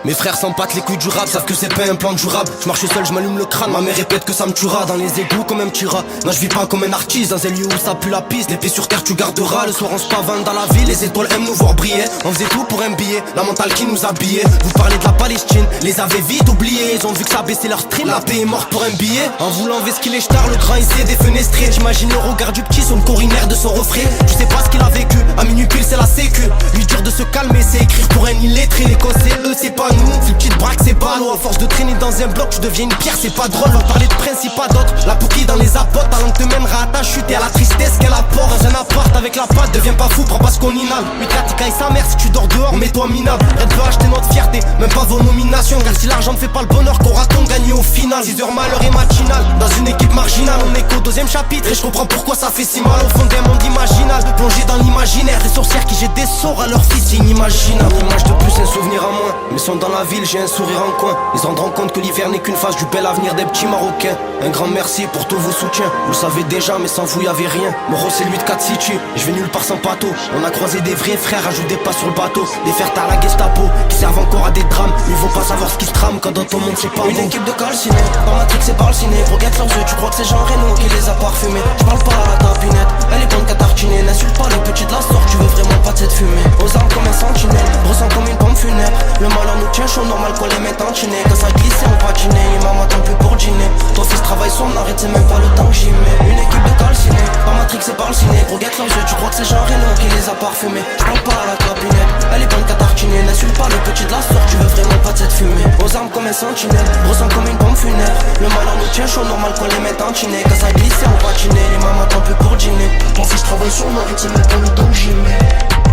Mes frères s'en battent les couilles du rap, savent que c'est pas un plan durable. Je marche seul, je m'allume le crâne, ma mère répète que ça me tuera. Dans les égouts comme un petit rat, non je vis pas comme un artiste. Dans un lieu où ça pue la piste, les pieds sur terre tu garderas. Le soir on se pavane dans la ville, les étoiles aiment nous voir briller. On faisait tout pour un billet, la mentale qui nous habillait. Vous parlez de la Palestine, les avez vite oubliés. Ils ont vu que ça baissait leur stream, la paix est morte pour un billet. En voulant vesquiller les stars, le grand essai défenestré. J'imagine le regard du petit sur le corinaire de son refrain. Tu sais pas ce qu'il a vécu, à minuit pile c'est la sécu. Lui dire de se calmer c'est écrire pour un illettré. Les causes c'est eux, c'est pas nous, c'est petite braque c'est pas l'eau. À force de traîner dans un bloc tu deviens une pierre, c'est pas drôle. Leur parler de principe pas d'autres, la pouquille dans les apotes. Ta langue te mènera à ta chute et à la tristesse qu'elle apporte. Dans un appart avec la patte, deviens pas fou, prends pas ce qu'on inhale. Mikatika et sa mère, si tu dors dehors, mets-toi minable. Red veut acheter notre fierté, même pas vos nominations. Car si l'argent ne fait pas le bonheur, qu'aura-t-on gagné au final? 6 heures malheur et matinale, dans une équipe marginale. On est qu'au deuxième chapitre et je comprends pourquoi ça fait si mal. Au fond d'un monde imaginal, plongé dans l'imaginaire. Des sorcières qui jettent des sorts à leur fils, c'est inimaginable. Une image de plus, un souvenir à moins. Mais sont dans la ville, j'ai un sourire en coin. Ils se rendront compte que l'hiver n'est qu'une phase du bel avenir des petits Marocains. Un grand merci pour tous vos soutiens. Vous le savez déjà, mais sans vous y'avait rien. Moro c'est lui de 4 City, je vais nulle part sans pato. On a croisé des vrais frères, ajoute des pas sur le bateau. Des fers à la Gestapo, qui servent encore à des drames. Il faut pas savoir ce qui se trame quand dans ton monde c'est pas une équipe de calcinés. Dans Matrix c'est par le ciné, regarde leurs yeux, tu crois que c'est Jean Reno qui les a parfumés. Je parle pas à la tapinette, elle est bonne qu'à tartiner. N'insulte pas les petits de la sorte, tu veux vraiment pas de cette fumée. Aux armes comme un sentinelle, ressent comme une pompe funèbre. Le malheur nous tient chaud, normal qu'on les mette en chiné. Quand ça glisse on patinait, et maman t'en plus pour dîner. Ton fils travaille son arrête, c'est même pas le temps que j'y mets. Une équipe de calcinés, par Matrix c'est par le ciné. Regarde leurs yeux, tu crois que c'est Jean Reno qui les a parfumés. Je parle pas à la tapinette, elle est bonne qu'à tartiner. N'insulte pas le petit de la sorte, tu veux vraiment pas de cette fumée. Aux armes comme un sentinelle, ressent comme une pompe funèbre. Le malheur nous tient chaud, normal qu'on les mette en chiné. Quand ça glisse on patinait, et maman t'en plus pour dîner. Ton fils travaille son arrête, c'est même pas le temps que j'y mets.